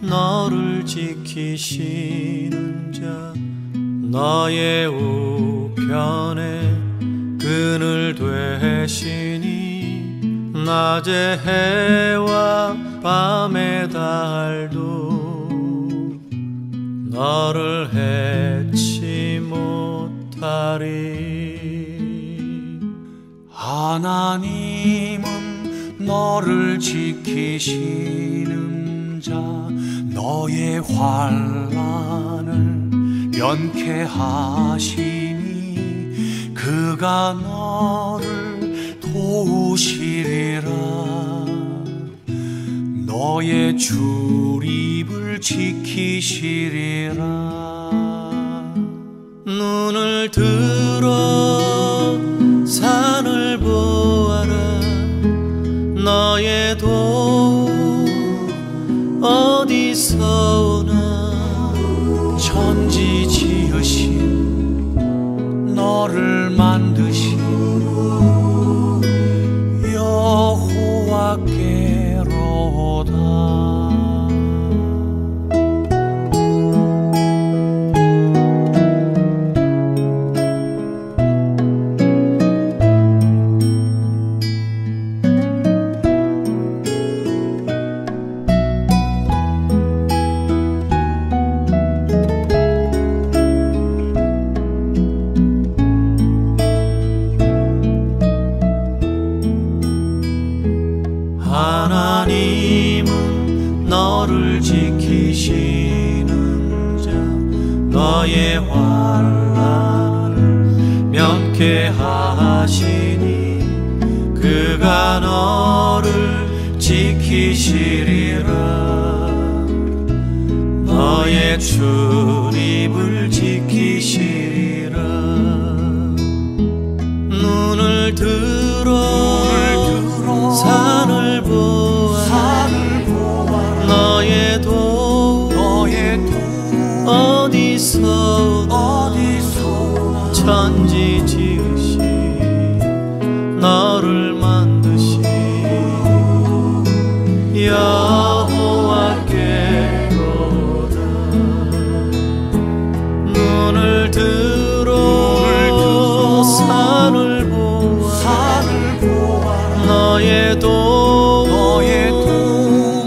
너를 지키시는 자 너의 우편에 그늘 되시니 낮의 해와 밤의 달도 너를 해치 못하리. 하나님은 너를 지키시는 자 너의 환난을 면케하시니 그가 너를 도우시리라. 너의 출입을 지키시리라. 눈을 들어 산을 보아라. 너의 도움 어디서 오나. 천지 지으신 너를 만드신 여호와께로다. 하나님은 너를 지키시는 자 너의 환난을 면케하시니 그가 너를 지키시리라. 너의 출입을 지키시리라. 눈을 들어 산을 보아라. 너의 도움 어디서 오나. 천지 지으신 너를 만드신 여호와께로다. 눈을 들어 산을 보아라. 너의 도움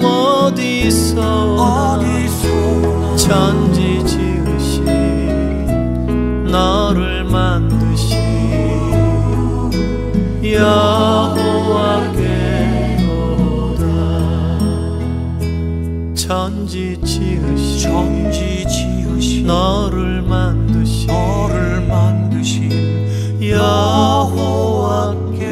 어디서 오나. 천지 지으신 너를 만드신 여호와께로다. 천지 지으신 너를 만드신 여호와께로다.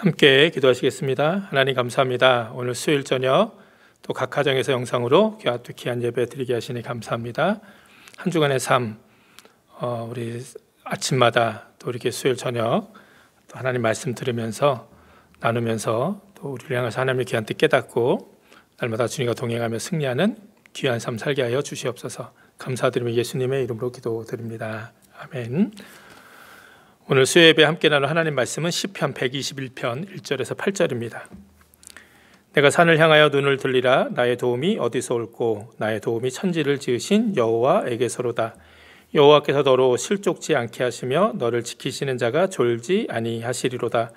함께 기도하시겠습니다. 하나님 감사합니다. 오늘 수요일 저녁 또 각 가정에서 영상으로 귀한 예배 드리게 하시니 감사합니다. 한 주간의 삶, 우리 아침마다 또 이렇게 수요일 저녁 또 하나님 말씀 들으면서 나누면서 또 우리를 향해서 하나님의 귀한 뜻 깨닫고 날마다 주님과 동행하며 승리하는 귀한 삶 살게 하여 주시옵소서. 감사드리며 예수님의 이름으로 기도드립니다. 아멘. 오늘 수요 예배 함께 나눌 하나님 말씀은 시편 121편 1절에서 8절입니다. 내가 산을 향하여 눈을 들리라. 나의 도움이 어디서 올꼬. 나의 도움이 천지를 지으신 여호와에게서로다. 여호와께서 너로 실족지 않게 하시며 너를 지키시는 자가 졸지 아니하시리로다.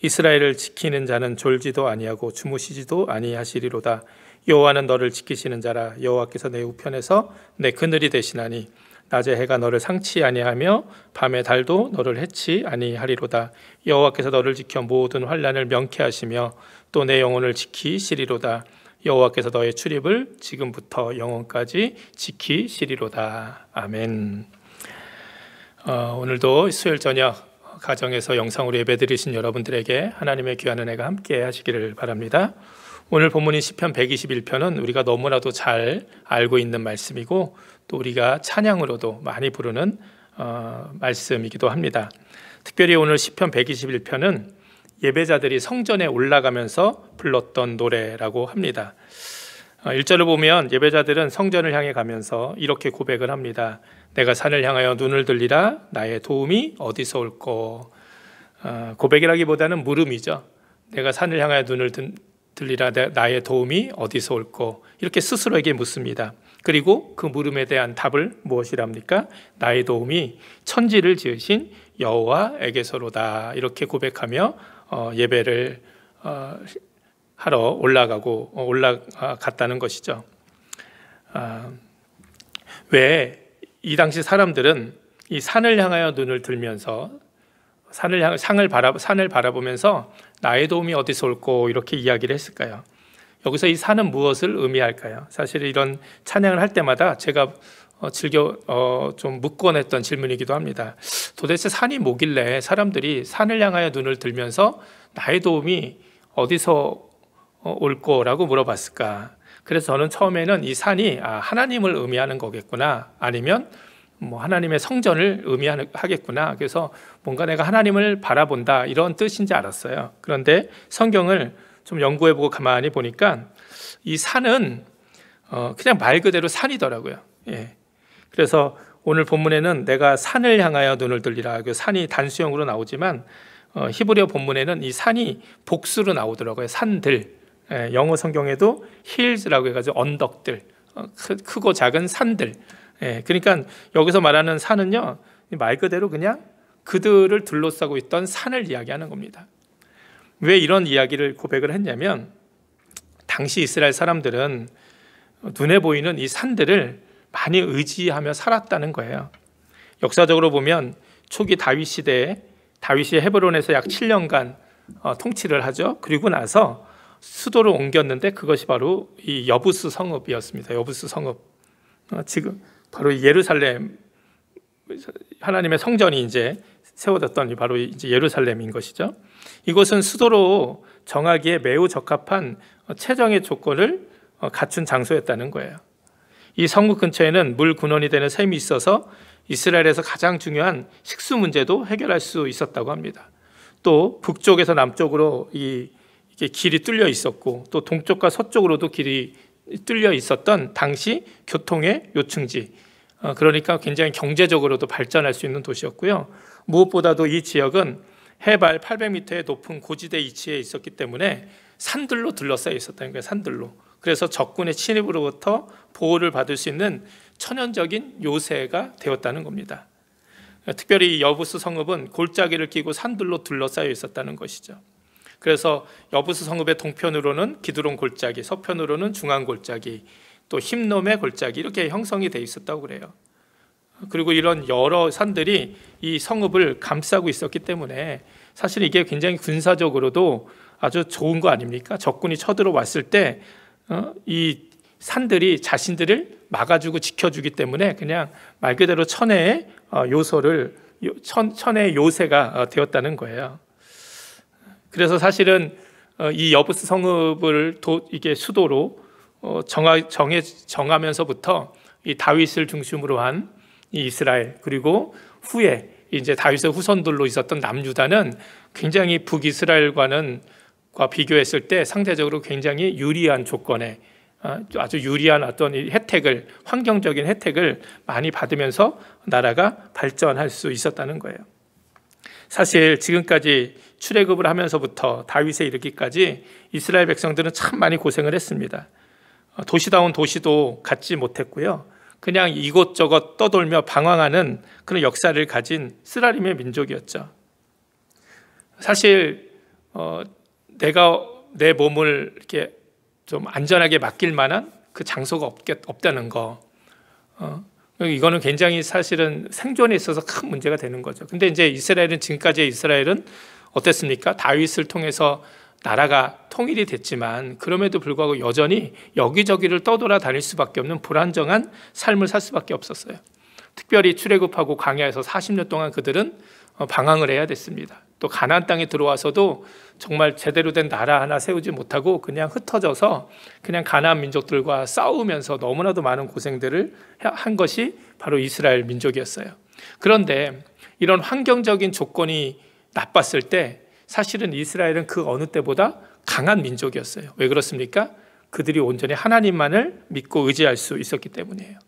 이스라엘을 지키는 자는 졸지도 아니하고 주무시지도 아니하시리로다. 여호와는 너를 지키시는 자라. 여호와께서 내 우편에서 내 그늘이 되시나니 낮에 해가 너를 상치 아니하며 밤에 달도 너를 해치 아니하리로다. 여호와께서 너를 지켜 모든 환난을 명쾌하시며 또 내 영혼을 지키시리로다. 여호와께서 너의 출입을 지금부터 영원까지 지키시리로다. 아멘. 오늘도 수요일 저녁 가정에서 영상으로 예배드리신 여러분들에게 하나님의 귀한 은혜가 함께 하시기를 바랍니다. 오늘 본문인 시편 121편은 우리가 너무나도 잘 알고 있는 말씀이고 또 우리가 찬양으로도 많이 부르는 말씀이기도 합니다. 특별히 오늘 시편 121편은 예배자들이 성전에 올라가면서 불렀던 노래라고 합니다. 1절을 보면 예배자들은 성전을 향해 가면서 이렇게 고백을 합니다. 내가 산을 향하여 눈을 들리라. 나의 도움이 어디서 올꼬. 고백이라기보다는 물음이죠. 내가 산을 향하여 눈을 들리라. 나의 도움이 어디서 올꼬. 이렇게 스스로에게 묻습니다. 그리고 그 물음에 대한 답을 무엇이랍니까? 나의 도움이 천지를 지으신 여호와에게서로다. 이렇게 고백하며 예배를 하러 올라갔다는 것이죠. 왜 이 당시 사람들은 이 산을 향하여 눈을 들면서 산을 바라보면서 나의 도움이 어디서 올꼬 이렇게 이야기를 했을까요? 여기서 이 산은 무엇을 의미할까요? 사실 이런 찬양을 할 때마다 제가 즐겨 좀 묻곤 했던 질문이기도 합니다. 도대체 산이 뭐길래 사람들이 산을 향하여 눈을 들면서 나의 도움이 어디서 올 거라고 물어봤을까? 그래서 저는 처음에는 이 산이 하나님을 의미하는 거겠구나, 아니면 뭐 하나님의 성전을 의미하겠구나, 그래서 뭔가 내가 하나님을 바라본다 이런 뜻인지 알았어요. 그런데 성경을 좀 연구해보고 가만히 보니까 이 산은 그냥 말 그대로 산이더라고요. 예. 그래서 오늘 본문에는 내가 산을 향하여 눈을 들리라. 그 산이 단수형으로 나오지만 히브리어 본문에는 이 산이 복수로 나오더라고요. 산들. 영어 성경에도 hills라고 해가지고 언덕들, 크고 작은 산들. 그러니까 여기서 말하는 산은요, 말 그대로 그냥 그들을 둘러싸고 있던 산을 이야기하는 겁니다. 왜 이런 이야기를 고백을 했냐면 당시 이스라엘 사람들은 눈에 보이는 이 산들을 많이 의지하며 살았다는 거예요. 역사적으로 보면 초기 다윗 시대에 다윗이 헤브론에서 약 7년간 통치를 하죠. 그리고 나서 수도를 옮겼는데 그것이 바로 이 여부스 성읍이었습니다. 여부스 성읍. 지금 바로 예루살렘, 하나님의 성전이 이제 세워졌던 바로 이제 예루살렘인 것이죠. 이곳은 수도로 정하기에 매우 적합한 최정의 조건을 갖춘 장소였다는 거예요. 이 성읍 근처에는 물 근원이 되는 샘이 있어서 이스라엘에서 가장 중요한 식수 문제도 해결할 수 있었다고 합니다. 또 북쪽에서 남쪽으로 이게 길이 뚫려 있었고, 또 동쪽과 서쪽으로도 길이 뚫려 있었던 당시 교통의 요충지, 그러니까 굉장히 경제적으로도 발전할 수 있는 도시였고요. 무엇보다도 이 지역은 해발 800m의 높은 고지대 위치에 있었기 때문에 산들로 둘러싸여 있었다는 거예요. 산들로. 그래서 적군의 침입으로부터 보호를 받을 수 있는 천연적인 요새가 되었다는 겁니다. 특별히 이 여부스 성읍은 골짜기를 끼고 산들로 둘러싸여 있었다는 것이죠. 그래서 여부스 성읍의 동편으로는 기드론 골짜기, 서편으로는 중앙 골짜기, 또 힘놈의 골짜기, 이렇게 형성이 돼 있었다고 그래요. 그리고 이런 여러 산들이 이 성읍을 감싸고 있었기 때문에 사실 이게 굉장히 군사적으로도 아주 좋은 거 아닙니까? 적군이 쳐들어왔을 때 이 산들이 자신들을 막아주고 지켜주기 때문에 그냥 말 그대로 천혜의 요새가 되었다는 거예요. 그래서 사실은 이 여부스 성읍을 이게 수도로 정하면서부터 이 다윗을 중심으로 한 이 이스라엘, 그리고 후에 이제 다윗의 후손들로 있었던 남유다는 굉장히 북이스라엘과는 비교했을 때 상대적으로 굉장히 유리한 조건에 아주 유리한 어떤 혜택을, 환경적인 혜택을 많이 받으면서 나라가 발전할 수 있었다는 거예요. 사실 지금까지 출애굽을 하면서부터 다윗에 이르기까지 이스라엘 백성들은 참 많이 고생을 했습니다. 도시다운 도시도 갖지 못했고요. 그냥 이곳저곳 떠돌며 방황하는 그런 역사를 가진 쓰라림의 민족이었죠. 사실 내가 내 몸을 이렇게 좀 안전하게 맡길 만한 그 장소가 없다는 거, 이거는 굉장히 사실은 생존에 있어서 큰 문제가 되는 거죠. 근데 이제 이스라엘은, 지금까지의 이스라엘은 어땠습니까? 다윗을 통해서 나라가 통일이 됐지만 그럼에도 불구하고 여전히 여기저기를 떠돌아 다닐 수밖에 없는 불안정한 삶을 살 수밖에 없었어요. 특별히 출애굽하고 광야에서 40년 동안 그들은 방황을 해야 됐습니다. 또 가나안 땅에 들어와서도 정말 제대로 된 나라 하나 세우지 못하고 그냥 흩어져서 그냥 가나안 민족들과 싸우면서 너무나도 많은 고생들을 한 것이 바로 이스라엘 민족이었어요. 그런데 이런 환경적인 조건이 나빴을 때 사실은 이스라엘은 그 어느 때보다 강한 민족이었어요. 왜 그렇습니까? 그들이 온전히 하나님만을 믿고 의지할 수 있었기 때문이에요.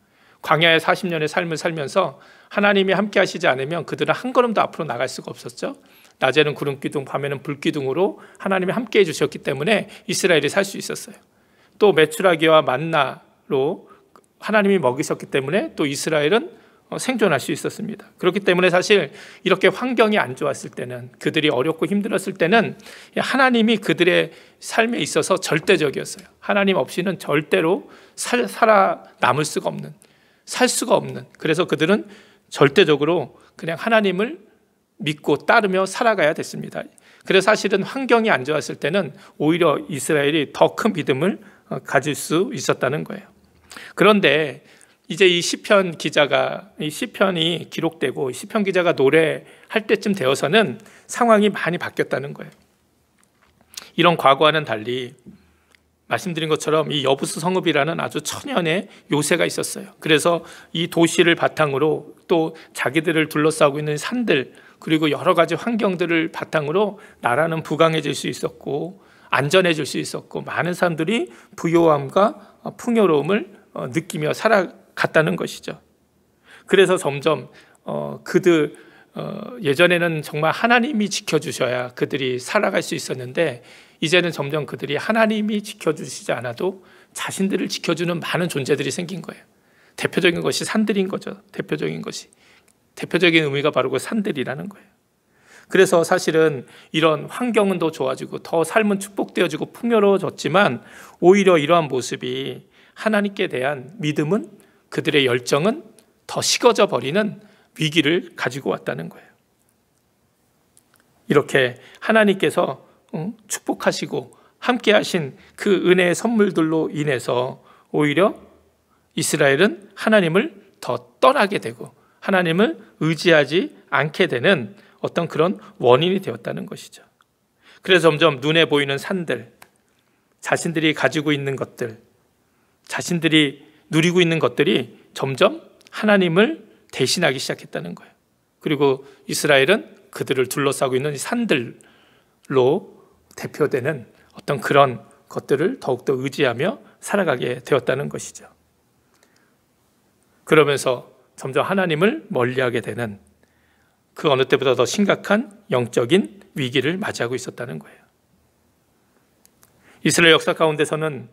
광야의 40년의 삶을 살면서 하나님이 함께 하시지 않으면 그들은 한 걸음도 앞으로 나갈 수가 없었죠. 낮에는 구름기둥, 밤에는 불기둥으로 하나님이 함께 해주셨기 때문에 이스라엘이 살 수 있었어요. 또 메추라기와 만나로 하나님이 먹이셨기 때문에 또 이스라엘은 생존할 수 있었습니다. 그렇기 때문에 사실 이렇게 환경이 안 좋았을 때는, 그들이 어렵고 힘들었을 때는 하나님이 그들의 삶에 있어서 절대적이었어요. 하나님 없이는 절대로 살아남을 수가 없는, 살 수가 없는, 그래서 그들은 절대적으로 그냥 하나님을 믿고 따르며 살아가야 됐습니다. 그래서 사실은 환경이 안 좋았을 때는 오히려 이스라엘이 더 큰 믿음을 가질 수 있었다는 거예요. 그런데 이제 이 시편 기자가, 이 시편이 기록되고 시편 기자가 노래할 때쯤 되어서는 상황이 많이 바뀌었다는 거예요. 이런 과거와는 달리 말씀드린 것처럼 이 여부스 성읍이라는 아주 천연의 요새가 있었어요. 그래서 이 도시를 바탕으로 또 자기들을 둘러싸고 있는 산들, 그리고 여러 가지 환경들을 바탕으로 나라는 부강해질 수 있었고 안전해질 수 있었고 많은 사람들이 부요함과 풍요로움을 느끼며 살아갔다는 것이죠. 그래서 점점 그들 예전에는 정말 하나님이 지켜주셔야 그들이 살아갈 수 있었는데 이제는 점점 그들이 하나님이 지켜주시지 않아도 자신들을 지켜주는 많은 존재들이 생긴 거예요. 대표적인 것이 산들인 거죠. 대표적인 의미가 바로 그 산들이라는 거예요. 그래서 사실은 이런 환경은 더 좋아지고 더 삶은 축복되어지고 풍요로워졌지만 오히려 이러한 모습이 하나님께 대한 믿음은, 그들의 열정은 더 식어져 버리는 위기를 가지고 왔다는 거예요. 이렇게 하나님께서 축복하시고 함께 하신 그 은혜의 선물들로 인해서 오히려 이스라엘은 하나님을 더 떠나게 되고 하나님을 의지하지 않게 되는 어떤 그런 원인이 되었다는 것이죠. 그래서 점점 눈에 보이는 산들, 자신들이 가지고 있는 것들, 자신들이 누리고 있는 것들이 점점 하나님을 대신하기 시작했다는 거예요. 그리고 이스라엘은 그들을 둘러싸고 있는 산들로 대표되는 어떤 그런 것들을 더욱더 의지하며 살아가게 되었다는 것이죠. 그러면서 점점 하나님을 멀리하게 되는 그 어느 때보다 더 심각한 영적인 위기를 맞이하고 있었다는 거예요. 이스라엘 역사 가운데서는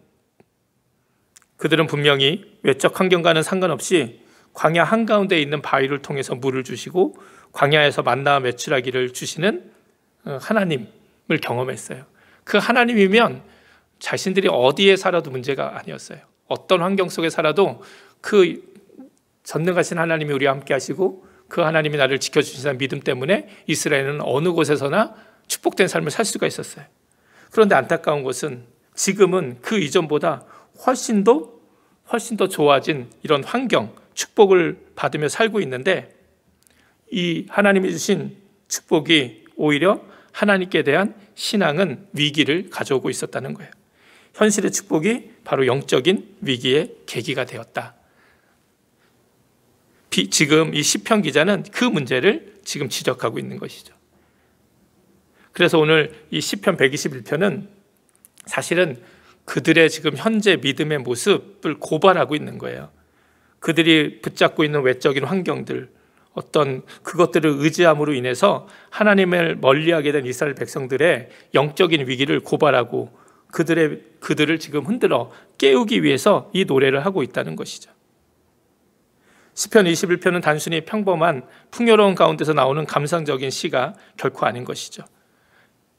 그들은 분명히 외적 환경과는 상관없이 광야 한가운데 있는 바위를 통해서 물을 주시고 광야에서 만나와 메추라기를 주시는 하나님을 경험했어요. 그 하나님이면 자신들이 어디에 살아도 문제가 아니었어요. 어떤 환경 속에 살아도 그 전능하신 하나님이 우리와 함께 하시고 그 하나님이 나를 지켜주신다는 믿음 때문에 이스라엘은 어느 곳에서나 축복된 삶을 살 수가 있었어요. 그런데 안타까운 것은 지금은 그 이전보다 훨씬 더 좋아진 이런 환경, 축복을 받으며 살고 있는데 이 하나님이 주신 축복이 오히려 하나님께 대한 신앙은 위기를 가져오고 있었다는 거예요. 현실의 축복이 바로 영적인 위기의 계기가 되었다. 지금 이 시편 기자는 그 문제를 지금 지적하고 있는 것이죠. 그래서 오늘 이 시편 121편은 사실은 그들의 지금 현재 믿음의 모습을 고발하고 있는 거예요. 그들이 붙잡고 있는 외적인 환경들, 어떤 그것들을 의지함으로 인해서 하나님을 멀리하게 된 이스라엘 백성들의 영적인 위기를 고발하고 그들을 지금 흔들어 깨우기 위해서 이 노래를 하고 있다는 것이죠. 시편 21편은 단순히 평범한 풍요로운 가운데서 나오는 감상적인 시가 결코 아닌 것이죠.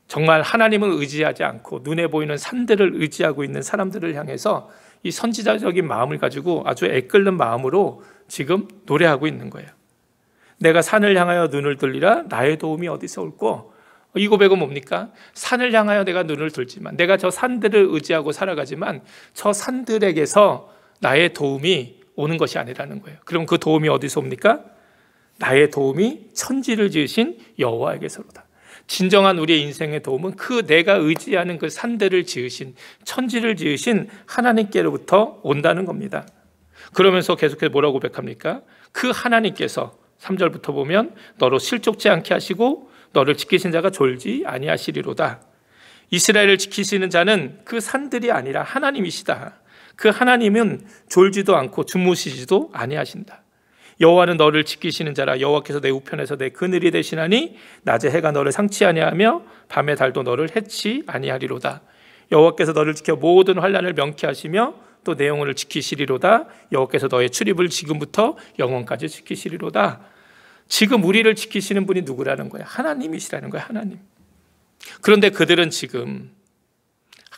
정말 하나님을 의지하지 않고 눈에 보이는 산들을 의지하고 있는 사람들을 향해서 이 선지자적인 마음을 가지고 아주 애끓는 마음으로 지금 노래하고 있는 거예요. 내가 산을 향하여 눈을 들리라. 나의 도움이 어디서 올꼬? 이 고백은 뭡니까? 산을 향하여 내가 눈을 들지만, 내가 저 산들을 의지하고 살아가지만 저 산들에게서 나의 도움이 오는 것이 아니라는 거예요. 그럼 그 도움이 어디서 옵니까? 나의 도움이 천지를 지으신 여호와에게서로다. 진정한 우리의 인생의 도움은 그 내가 의지하는 그 산들을 지으신, 천지를 지으신 하나님께로부터 온다는 겁니다. 그러면서 계속해서 뭐라고 고백합니까? 그 하나님께서 3절부터 보면 너로 실족지 않게 하시고 너를 지키신 자가 졸지 아니하시리로다. 이스라엘을 지키시는 자는 그 산들이 아니라 하나님이시다. 그 하나님은 졸지도 않고 주무시지도 아니하신다. 여호와는 너를 지키시는 자라. 여호와께서 내 우편에서 내 그늘이 되시나니 낮에 해가 너를 상치 아니하며 밤에 달도 너를 해치 아니하리로다. 여호와께서 너를 지켜 모든 환난을 명쾌하시며 또 내 영혼을 지키시리로다. 여호와께서 너의 출입을 지금부터 영원까지 지키시리로다. 지금 우리를 지키시는 분이 누구라는 거야? 하나님이시라는 거야. 하나님. 그런데 그들은 지금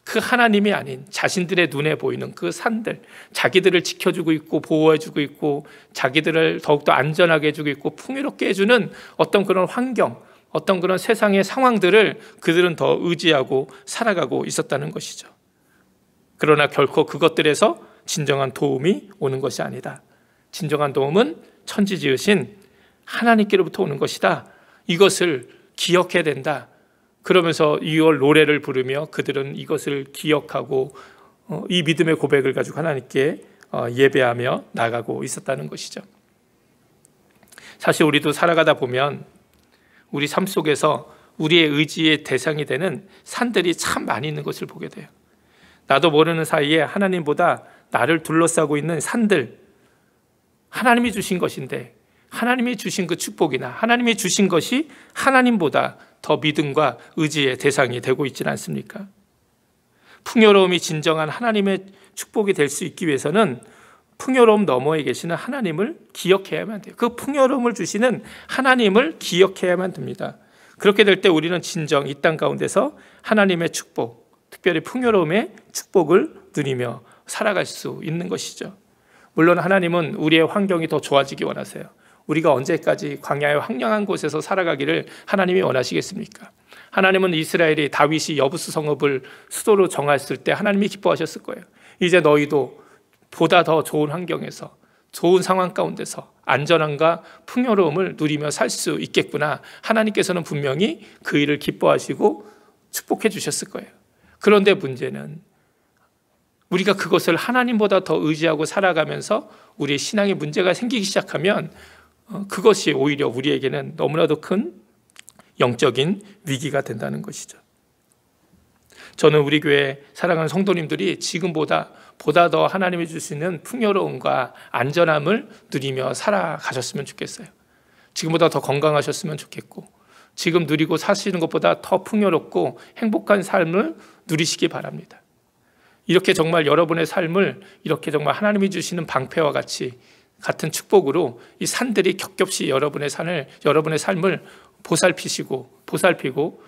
그 하나님이 아닌 자신들의 눈에 보이는 그 산들, 자기들을 지켜주고 있고 보호해주고 있고 자기들을 더욱더 안전하게 해주고 있고 풍요롭게 해주는 어떤 그런 환경, 어떤 그런 세상의 상황들을 그들은 더 의지하고 살아가고 있었다는 것이죠. 그러나 결코 그것들에서 진정한 도움이 오는 것이 아니다. 진정한 도움은 천지 지으신 하나님께로부터 오는 것이다. 이것을 기억해야 된다. 그러면서 이월 노래를 부르며 그들은 이것을 기억하고 이 믿음의 고백을 가지고 하나님께 예배하며 나가고 있었다는 것이죠. 사실 우리도 살아가다 보면 우리 삶 속에서 우리의 의지의 대상이 되는 산들이 참 많이 있는 것을 보게 돼요. 나도 모르는 사이에 하나님보다 나를 둘러싸고 있는 산들, 하나님이 주신 것인데 하나님이 주신 그 축복이나 하나님이 주신 것이 하나님보다 더 믿음과 의지의 대상이 되고 있지는 않습니까? 풍요로움이 진정한 하나님의 축복이 될 수 있기 위해서는 풍요로움 너머에 계시는 하나님을 기억해야만 돼요. 그 풍요로움을 주시는 하나님을 기억해야만 됩니다. 그렇게 될 때 우리는 진정 이 땅 가운데서 하나님의 축복, 특별히 풍요로움의 축복을 누리며 살아갈 수 있는 것이죠. 물론 하나님은 우리의 환경이 더 좋아지기 원하세요. 우리가 언제까지 광야의 황량한 곳에서 살아가기를 하나님이 원하시겠습니까? 하나님은 이스라엘이 다윗이 여부스 성읍을 수도로 정했을 때 하나님이 기뻐하셨을 거예요. 이제 너희도 보다 더 좋은 환경에서, 좋은 상황 가운데서 안전함과 풍요로움을 누리며 살 수 있겠구나. 하나님께서는 분명히 그 일을 기뻐하시고 축복해 주셨을 거예요. 그런데 문제는 우리가 그것을 하나님보다 더 의지하고 살아가면서 우리의 신앙에 문제가 생기기 시작하면 그것이 오히려 우리에게는 너무나도 큰 영적인 위기가 된다는 것이죠. 저는 우리 교회 사랑하는 성도님들이 지금보다 더 하나님이 주시는 풍요로움과 안전함을 누리며 살아가셨으면 좋겠어요. 지금보다 더 건강하셨으면 좋겠고 지금 누리고 사시는 것보다 더 풍요롭고 행복한 삶을 누리시기 바랍니다. 이렇게 정말 여러분의 삶을 이렇게 정말 하나님이 주시는 방패와 같은 축복으로 이 산들이 겹겹이 여러분의 삶을 보살피고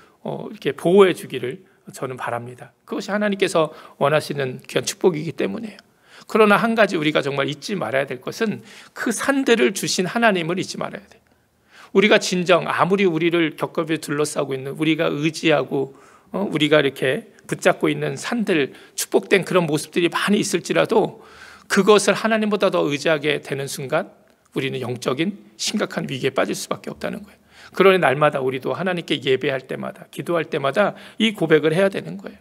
이렇게 보호해 주기를 저는 바랍니다. 그것이 하나님께서 원하시는 귀한 축복이기 때문이에요. 그러나 한 가지 우리가 정말 잊지 말아야 될 것은 그 산들을 주신 하나님을 잊지 말아야 돼요. 우리가 진정 아무리 우리를 겹겹이 둘러싸고 있는 우리가 의지하고 우리가 이렇게 붙잡고 있는 산들, 축복된 그런 모습들이 많이 있을지라도 그것을 하나님보다 더 의지하게 되는 순간 우리는 영적인 심각한 위기에 빠질 수밖에 없다는 거예요. 그러니 날마다 우리도 하나님께 예배할 때마다, 기도할 때마다 이 고백을 해야 되는 거예요.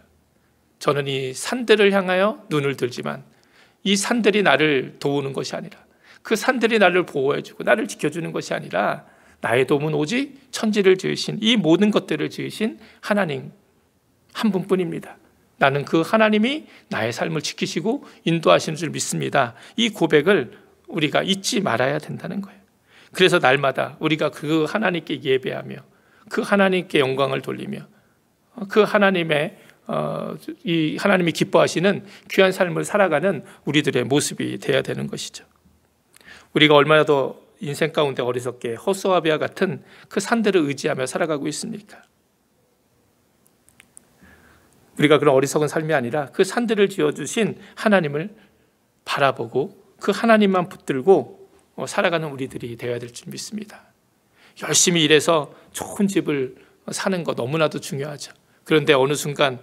저는 이 산들을 향하여 눈을 들지만 이 산들이 나를 도우는 것이 아니라, 그 산들이 나를 보호해주고 나를 지켜주는 것이 아니라, 나의 도움은 오직 천지를 지으신, 이 모든 것들을 지으신 하나님 한 분뿐입니다. 나는 그 하나님이 나의 삶을 지키시고 인도하시는 줄 믿습니다. 이 고백을 우리가 잊지 말아야 된다는 거예요. 그래서 날마다 우리가 그 하나님께 예배하며 그 하나님께 영광을 돌리며 그 하나님의 이 하나님이 기뻐하시는 귀한 삶을 살아가는 우리들의 모습이 되어야 되는 것이죠. 우리가 얼마나 더 인생 가운데 어리석게 호수아비와 같은 그 산들을 의지하며 살아가고 있습니까? 우리가 그런 어리석은 삶이 아니라 그 산들을 지어주신 하나님을 바라보고 그 하나님만 붙들고 살아가는 우리들이 되어야 될 줄 믿습니다. 열심히 일해서 좋은 집을 사는 거 너무나도 중요하죠. 그런데 어느 순간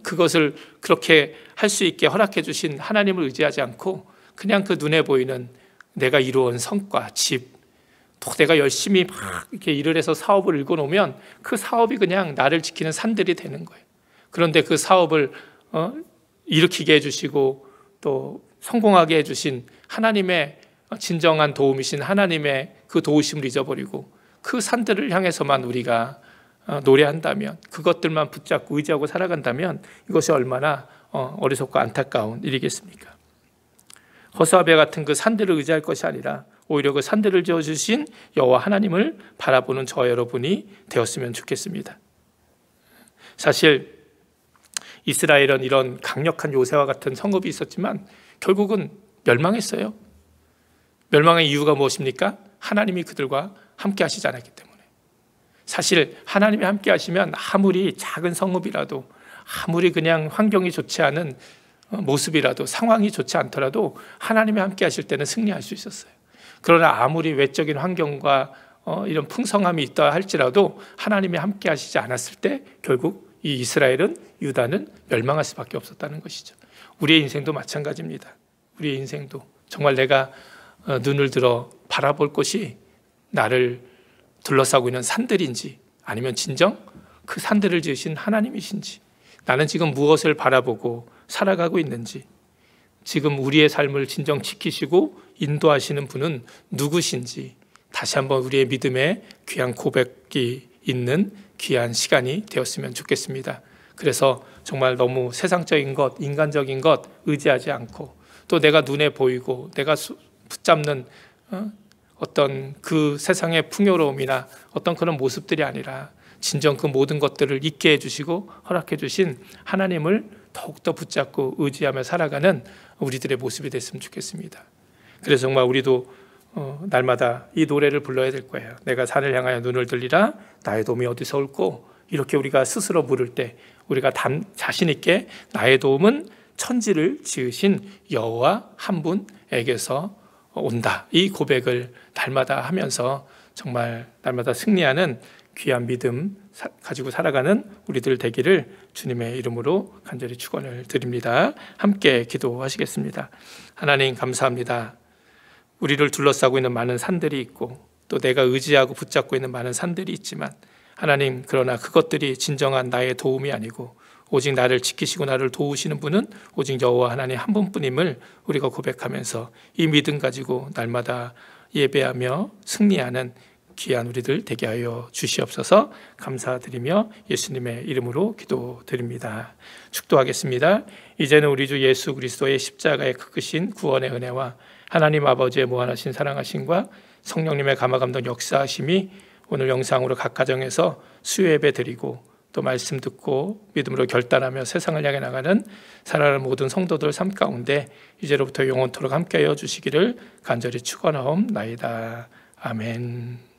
그것을 그렇게 할 수 있게 허락해 주신 하나님을 의지하지 않고 그냥 그 눈에 보이는 내가 이루어온 성과, 집, 또 내가 열심히 막 이렇게 일을 해서 사업을 일궈놓으면 그 사업이 그냥 나를 지키는 산들이 되는 거예요. 그런데 그 사업을 일으키게 해주시고 또 성공하게 해주신 하나님의 진정한 도움이신 하나님의 그 도우심을 잊어버리고 그 산들을 향해서만 우리가 노래한다면, 그것들만 붙잡고 의지하고 살아간다면 이것이 얼마나 어리석고 안타까운 일이겠습니까? 호수아비와 같은 그 산들을 의지할 것이 아니라 오히려 그 산들을 지어주신 여호와 하나님을 바라보는 저와 여러분이 되었으면 좋겠습니다. 사실 이스라엘은 이런 강력한 요새와 같은 성읍이 있었지만 결국은 멸망했어요. 멸망의 이유가 무엇입니까? 하나님이 그들과 함께 하시지 않았기 때문에. 사실 하나님이 함께 하시면 아무리 작은 성읍이라도, 아무리 그냥 환경이 좋지 않은 모습이라도, 상황이 좋지 않더라도 하나님이 함께 하실 때는 승리할 수 있었어요. 그러나 아무리 외적인 환경과 이런 풍성함이 있다 할지라도 하나님이 함께 하시지 않았을 때 결국 이 이스라엘은, 유다는 멸망할 수밖에 없었다는 것이죠. 우리의 인생도 마찬가지입니다. 우리의 인생도 정말 내가 눈을 들어 바라볼 곳이 나를 둘러싸고 있는 산들인지, 아니면 진정 그 산들을 지으신 하나님이신지, 나는 지금 무엇을 바라보고 살아가고 있는지, 지금 우리의 삶을 진정 지키시고 인도하시는 분은 누구신지 다시 한번 우리의 믿음의 귀한 고백이 있는 귀한 시간이 되었으면 좋겠습니다. 그래서 정말 너무 세상적인 것, 인간적인 것 의지하지 않고, 또 내가 눈에 보이고 내가 붙잡는 어떤 그 세상의 풍요로움이나 어떤 그런 모습들이 아니라 진정 그 모든 것들을 잊게 해주시고 허락해 주신 하나님을 더욱더 붙잡고 의지하며 살아가는 우리들의 모습이 됐으면 좋겠습니다. 그래서 정말 우리도 날마다 이 노래를 불러야 될 거예요. 내가 산을 향하여 눈을 들리라, 나의 도움이 어디서 올꼬. 이렇게 우리가 스스로 물을 때 우리가 자신 있게 나의 도움은 천지를 지으신 여호와 한 분에게서 온다, 이 고백을 날마다 하면서 정말 날마다 승리하는 귀한 믿음 가지고 살아가는 우리들 되기를 주님의 이름으로 간절히 축원을 드립니다. 함께 기도하시겠습니다. 하나님 감사합니다. 우리를 둘러싸고 있는 많은 산들이 있고 또 내가 의지하고 붙잡고 있는 많은 산들이 있지만 하나님, 그러나 그것들이 진정한 나의 도움이 아니고 오직 나를 지키시고 나를 도우시는 분은 오직 여호와 하나님 한 분뿐임을 우리가 고백하면서 이 믿음 가지고 날마다 예배하며 승리하는 귀한 우리들 되게 하여 주시옵소서. 감사드리며 예수님의 이름으로 기도드립니다. 축도하겠습니다. 이제는 우리 주 예수 그리스도의 십자가의 크신 구원의 은혜와 하나님 아버지의 무한하신 사랑하심과 성령님의 감화감동 역사하심이 오늘 영상으로 각 가정에서 수요예배 드리고 또 말씀 듣고 믿음으로 결단하며 세상을 향해 나가는 사랑하는 모든 성도들 삶 가운데 이제로부터 영원토록 함께하여 주시기를 간절히 축원하옵나이다. 아멘.